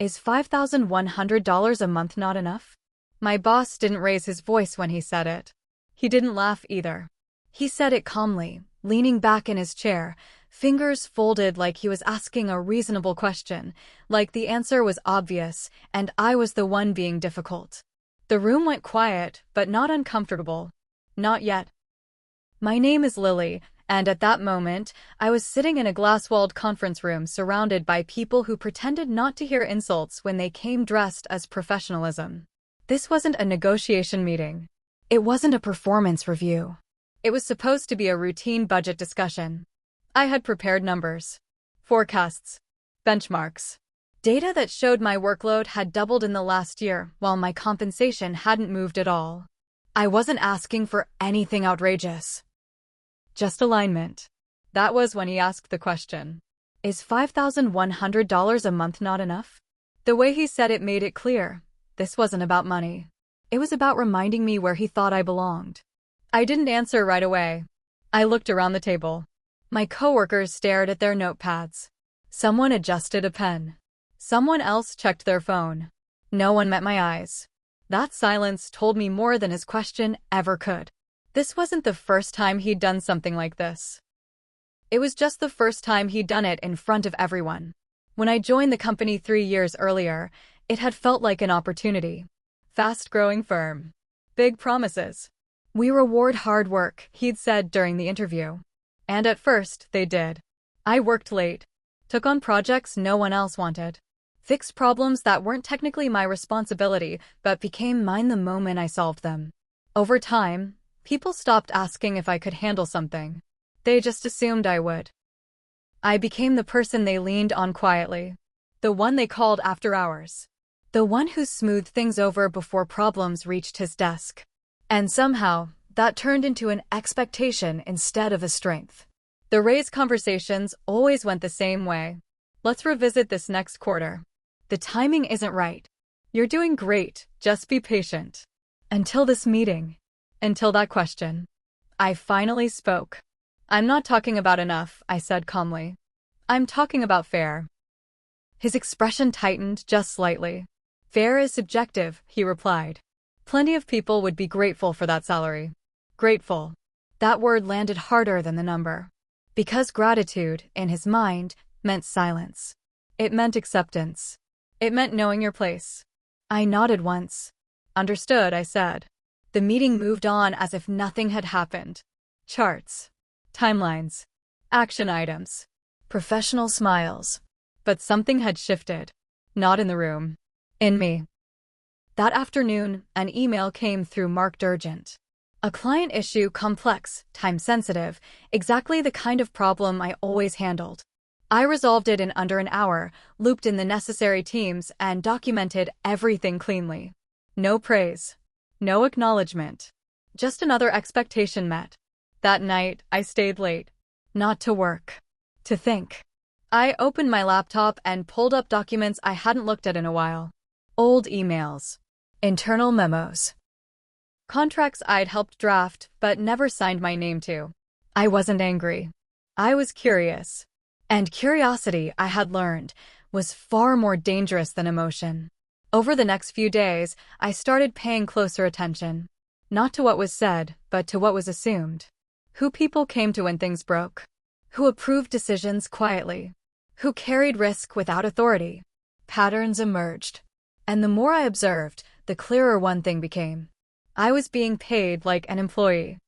Is $5,100 a month not enough? My boss didn't raise his voice when he said it. He didn't laugh either. He said it calmly, leaning back in his chair, fingers folded like he was asking a reasonable question, like the answer was obvious, and I was the one being difficult. The room went quiet, but not uncomfortable. Not yet. My name is Lily, and at that moment, I was sitting in a glass-walled conference room surrounded by people who pretended not to hear insults when they came dressed as professionalism. This wasn't a negotiation meeting. It wasn't a performance review. It was supposed to be a routine budget discussion. I had prepared numbers, forecasts, benchmarks, data that showed my workload had doubled in the last year while my compensation hadn't moved at all. I wasn't asking for anything outrageous. Just alignment. That was when he asked the question. Is $5,100 a month not enough? The way he said it made it clear. This wasn't about money. It was about reminding me where he thought I belonged. I didn't answer right away. I looked around the table. My coworkers stared at their notepads. Someone adjusted a pen. Someone else checked their phone. No one met my eyes. That silence told me more than his question ever could. This wasn't the first time he'd done something like this. It was just the first time he'd done it in front of everyone. When I joined the company 3 years earlier, it had felt like an opportunity. Fast-growing firm. Big promises. We reward hard work, he'd said during the interview. And at first, they did. I worked late. Took on projects no one else wanted. Fixed problems that weren't technically my responsibility, but became mine the moment I solved them. Over time, people stopped asking if I could handle something. They just assumed I would. I became the person they leaned on quietly. The one they called after hours. The one who smoothed things over before problems reached his desk. And somehow, that turned into an expectation instead of a strength. The raise conversations always went the same way. Let's revisit this next quarter. The timing isn't right. You're doing great, just be patient. Until this meeting. Until that question. I finally spoke. I'm not talking about enough, I said calmly. I'm talking about fair. His expression tightened just slightly. Fair is subjective, he replied. Plenty of people would be grateful for that salary. Grateful. That word landed harder than the number. Because gratitude, in his mind, meant silence. It meant acceptance. It meant knowing your place. I nodded once. Understood, I said. The meeting moved on as if nothing had happened. Charts. Timelines. Action items. Professional smiles. But something had shifted. Not in the room. In me. That afternoon, an email came through marked urgent. A client issue, complex, time-sensitive, exactly the kind of problem I always handled. I resolved it in under an hour, looped in the necessary teams, and documented everything cleanly. No praise. No acknowledgement. Just another expectation met. That night, I stayed late. Not to work. To think. I opened my laptop and pulled up documents I hadn't looked at in a while. Old emails. Internal memos. Contracts I'd helped draft, but never signed my name to. I wasn't angry. I was curious. And curiosity, I had learned, was far more dangerous than emotion. Over the next few days, I started paying closer attention. Not to what was said, but to what was assumed. Who people came to when things broke. Who approved decisions quietly. Who carried risk without authority. Patterns emerged. And the more I observed, the clearer one thing became. I was being paid like an employee.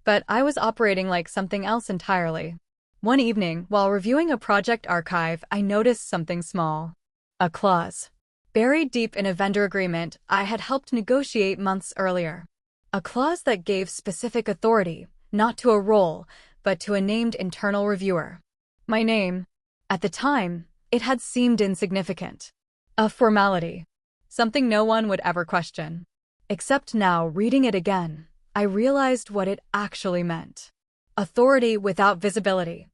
But I was operating like something else entirely. One evening, while reviewing a project archive, I noticed something small. A clause. Buried deep in a vendor agreement I had helped negotiate months earlier. A clause that gave specific authority, not to a role, but to a named internal reviewer. My name. At the time, it had seemed insignificant. A formality. Something no one would ever question. Except now, reading it again, I realized what it actually meant. Authority without visibility.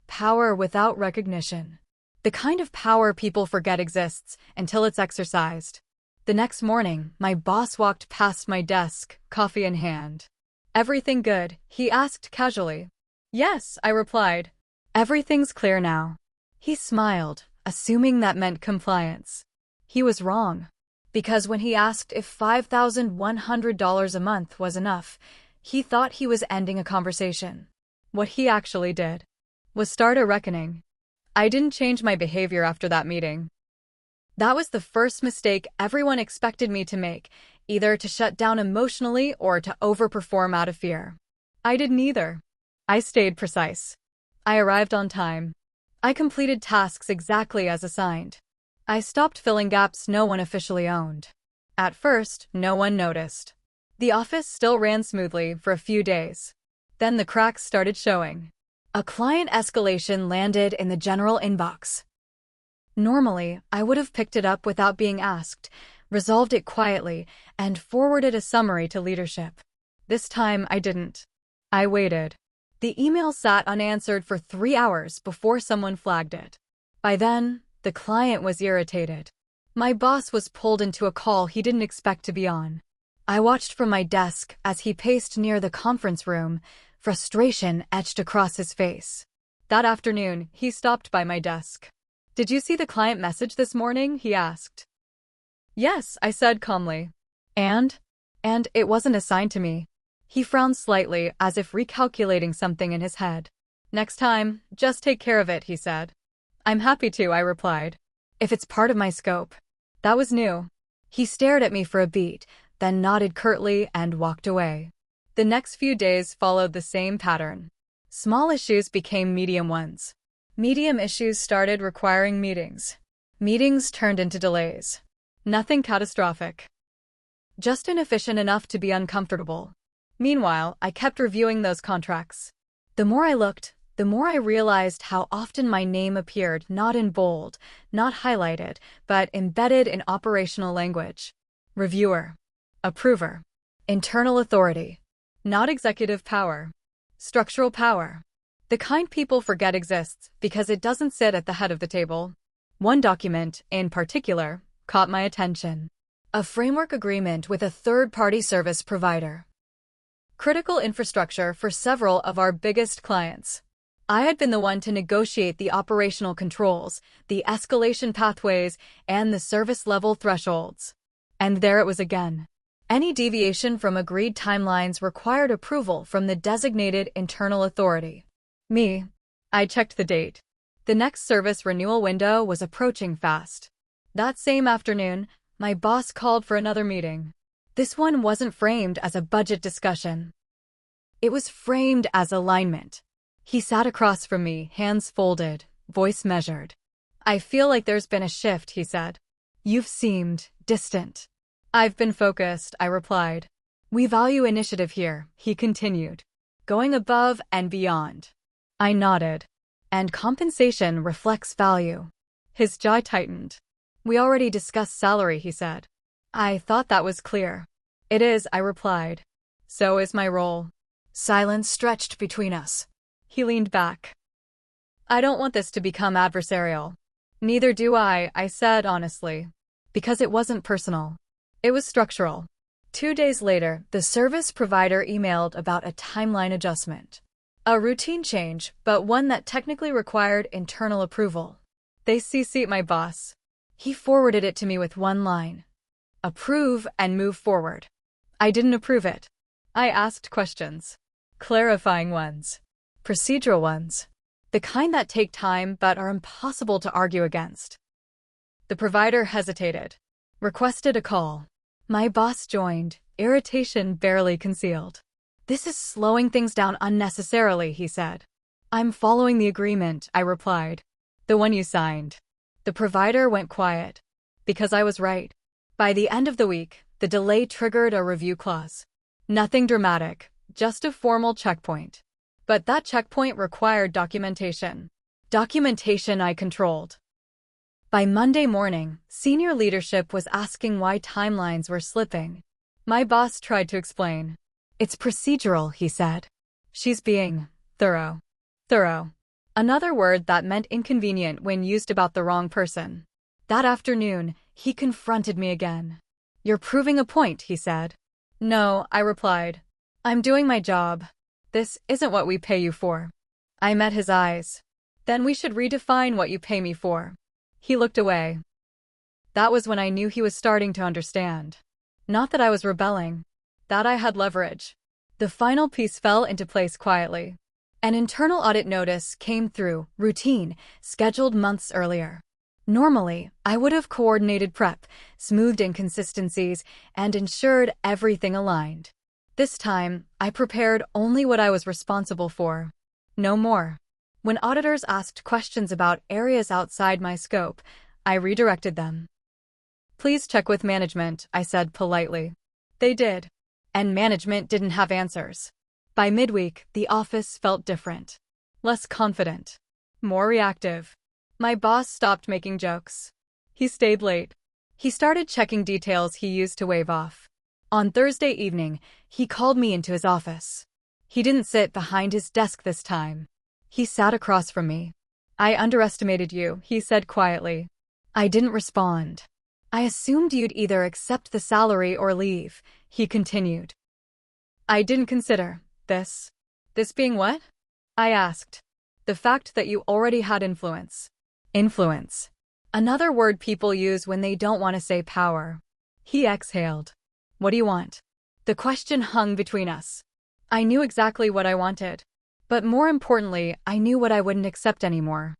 Power without recognition. The kind of power people forget exists until it's exercised. The next morning, my boss walked past my desk, coffee in hand. "Everything good?" he asked casually. "Yes," I replied. "Everything's clear now." He smiled, assuming that meant compliance. He was wrong. Because when he asked if $5,100 a month was enough, he thought he was ending a conversation. What he actually did was start a reckoning. I didn't change my behavior after that meeting. That was the first mistake everyone expected me to make, either to shut down emotionally or to overperform out of fear. I did neither. I stayed precise. I arrived on time. I completed tasks exactly as assigned. I stopped filling gaps no one officially owned. At first, no one noticed. The office still ran smoothly for a few days. Then the cracks started showing. A client escalation landed in the general inbox. Normally, I would have picked it up without being asked, resolved it quietly, and forwarded a summary to leadership. This time, I didn't. I waited. The email sat unanswered for 3 hours before someone flagged it. By then, the client was irritated. My boss was pulled into a call he didn't expect to be on. I watched from my desk as he paced near the conference room, frustration etched across his face. That afternoon, he stopped by my desk. "Did you see the client message this morning?" he asked. "Yes," I said calmly. And it wasn't assigned to me." He frowned slightly, as if recalculating something in his head. "Next time, just take care of it," he said. "I'm happy to," I replied. "If it's part of my scope." That was new. He stared at me for a beat, then nodded curtly and walked away. The next few days followed the same pattern. Small issues became medium ones. Medium issues started requiring meetings. Meetings turned into delays. Nothing catastrophic. Just inefficient enough to be uncomfortable. Meanwhile, I kept reviewing those contracts. The more I looked, the more I realized how often my name appeared not in bold, not highlighted, but embedded in operational language. Reviewer. Approver. Internal authority. Not executive power. Structural power. The kind people forget exists because it doesn't sit at the head of the table. One document, in particular, caught my attention. A framework agreement with a third-party service provider. Critical infrastructure for several of our biggest clients. I had been the one to negotiate the operational controls, the escalation pathways, and the service level thresholds. And there it was again. Any deviation from agreed timelines required approval from the designated internal authority. Me. I checked the date. The next service renewal window was approaching fast. That same afternoon, my boss called for another meeting. This one wasn't framed as a budget discussion. It was framed as alignment. He sat across from me, hands folded, voice measured. "I feel like there's been a shift," he said. "You've seemed distant." "I've been focused," I replied. "We value initiative here," he continued. "Going above and beyond." I nodded. "And compensation reflects value." His jaw tightened. "We already discussed salary," he said. "I thought that was clear." "It is," I replied. "So is my role." Silence stretched between us. He leaned back. "I don't want this to become adversarial." "Neither do I said honestly. Because it wasn't personal. It was structural." 2 days later, the service provider emailed about a timeline adjustment. A routine change, but one that technically required internal approval. They CC'd my boss. He forwarded it to me with one line. "Approve and move forward." I didn't approve it. I asked questions. Clarifying ones. Procedural ones. The kind that take time but are impossible to argue against. The provider hesitated. Requested a call. My boss joined, irritation barely concealed. "This is slowing things down unnecessarily," he said. "I'm following the agreement," I replied. "The one you signed." The provider went quiet. Because I was right. By the end of the week, the delay triggered a review clause. Nothing dramatic, just a formal checkpoint. But that checkpoint required documentation. Documentation I controlled. By Monday morning, senior leadership was asking why timelines were slipping. My boss tried to explain. "It's procedural," he said. "She's being thorough." Thorough. Another word that meant inconvenient when used about the wrong person. That afternoon, he confronted me again. "You're proving a point," he said. "No," I replied. "I'm doing my job. This isn't what we pay you for." I met his eyes. "Then we should redefine what you pay me for." He looked away. That was when I knew he was starting to understand. Not that I was rebelling. That I had leverage. The final piece fell into place quietly. An internal audit notice came through, routine, scheduled months earlier. Normally, I would have coordinated prep, smoothed inconsistencies, and ensured everything aligned. This time, I prepared only what I was responsible for. No more. When auditors asked questions about areas outside my scope, I redirected them. Please check with management, I said politely. They did. And management didn't have answers. By midweek, the office felt different. Less confident. More reactive. My boss stopped making jokes. He stayed late. He started checking details he used to wave off. On Thursday evening, he called me into his office. He didn't sit behind his desk this time. He sat across from me. I underestimated you, he said quietly. I didn't respond. I assumed you'd either accept the salary or leave, he continued. I didn't consider this. This being what? I asked. The fact that you already had influence. Influence. Another word people use when they don't want to say power. He exhaled. What do you want? The question hung between us. I knew exactly what I wanted. But more importantly, I knew what I wouldn't accept anymore.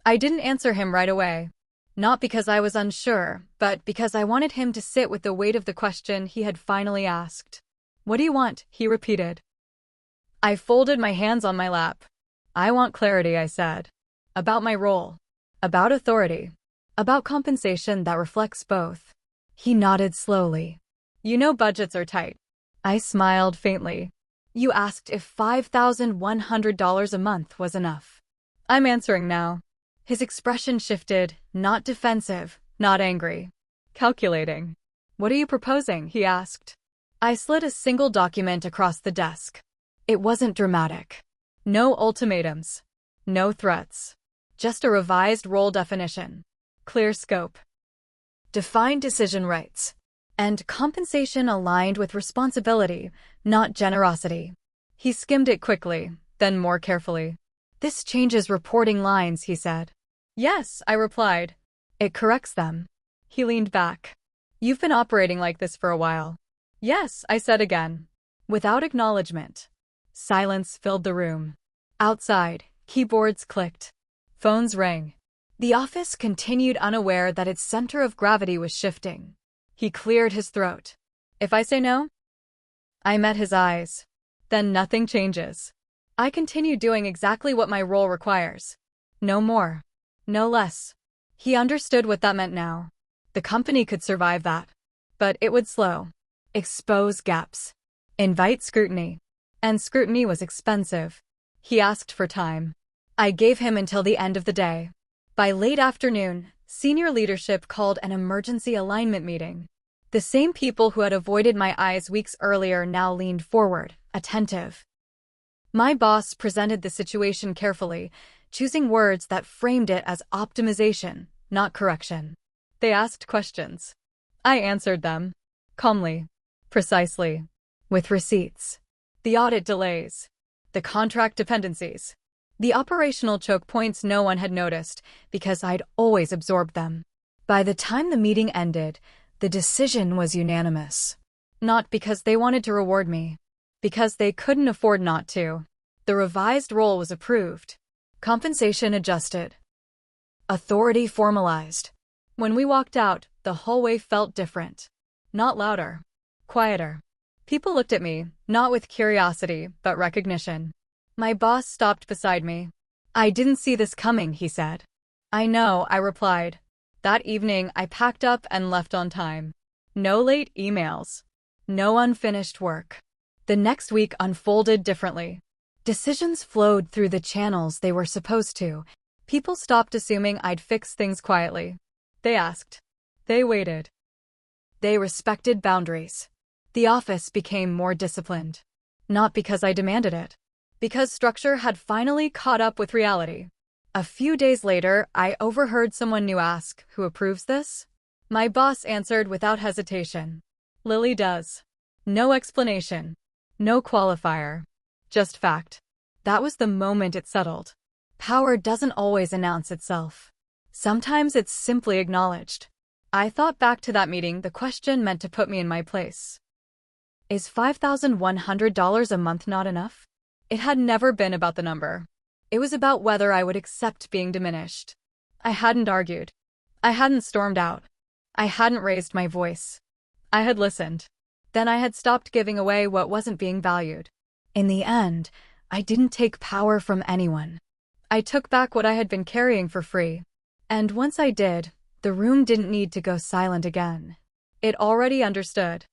I didn't answer him right away. Not because I was unsure, but because I wanted him to sit with the weight of the question he had finally asked. What do you want? He repeated. I folded my hands on my lap. I want clarity, I said. About my role. About authority. About compensation that reflects both. He nodded slowly. You know budgets are tight. I smiled faintly. You asked if $5,100 a month was enough. I'm answering now. His expression shifted, not defensive, not angry. Calculating. What are you proposing? He asked. I slid a single document across the desk. It wasn't dramatic. No ultimatums. No threats. Just a revised role definition. Clear scope. Defined decision rights. And compensation aligned with responsibility, not generosity. He skimmed it quickly, then more carefully. This changes reporting lines, he said. Yes, I replied. It corrects them. He leaned back. You've been operating like this for a while. Yes, I said again. Without acknowledgement. Silence filled the room. Outside, keyboards clicked. Phones rang. The office continued unaware that its center of gravity was shifting. He cleared his throat. If I say no? I met his eyes. Then nothing changes. I continue doing exactly what my role requires. No more. No less. He understood what that meant now. The company could survive that. But it would slow. Expose gaps. Invite scrutiny. And scrutiny was expensive. He asked for time. I gave him until the end of the day. By late afternoon, senior leadership called an emergency alignment meeting. The same people who had avoided my eyes weeks earlier now leaned forward, attentive. My boss presented the situation carefully, choosing words that framed it as optimization, not correction. They asked questions. I answered them. Calmly. Precisely. With receipts. The audit delays. The contract dependencies. The operational choke points no one had noticed, because I'd always absorbed them. By the time the meeting ended, the decision was unanimous. Not because they wanted to reward me. Because they couldn't afford not to. The revised role was approved. Compensation adjusted. Authority formalized. When we walked out, the hallway felt different. Not louder. Quieter. People looked at me, not with curiosity, but recognition. My boss stopped beside me. I didn't see this coming, he said. I know, I replied. That evening, I packed up and left on time. No late emails. No unfinished work. The next week unfolded differently. Decisions flowed through the channels they were supposed to. People stopped assuming I'd fix things quietly. They asked. They waited. They respected boundaries. The office became more disciplined. Not because I demanded it. Because structure had finally caught up with reality. A few days later, I overheard someone new ask, "Who approves this?" My boss answered without hesitation. Lily does. No explanation. No qualifier. Just fact. That was the moment it settled. Power doesn't always announce itself. Sometimes it's simply acknowledged. I thought back to that meeting. The question meant to put me in my place. Is $5,100 a month not enough? It had never been about the number. It was about whether I would accept being diminished. I hadn't argued. I hadn't stormed out. I hadn't raised my voice. I had listened. Then I had stopped giving away what wasn't being valued. In the end, I didn't take power from anyone. I took back what I had been carrying for free. And once I did, the room didn't need to go silent again. It already understood.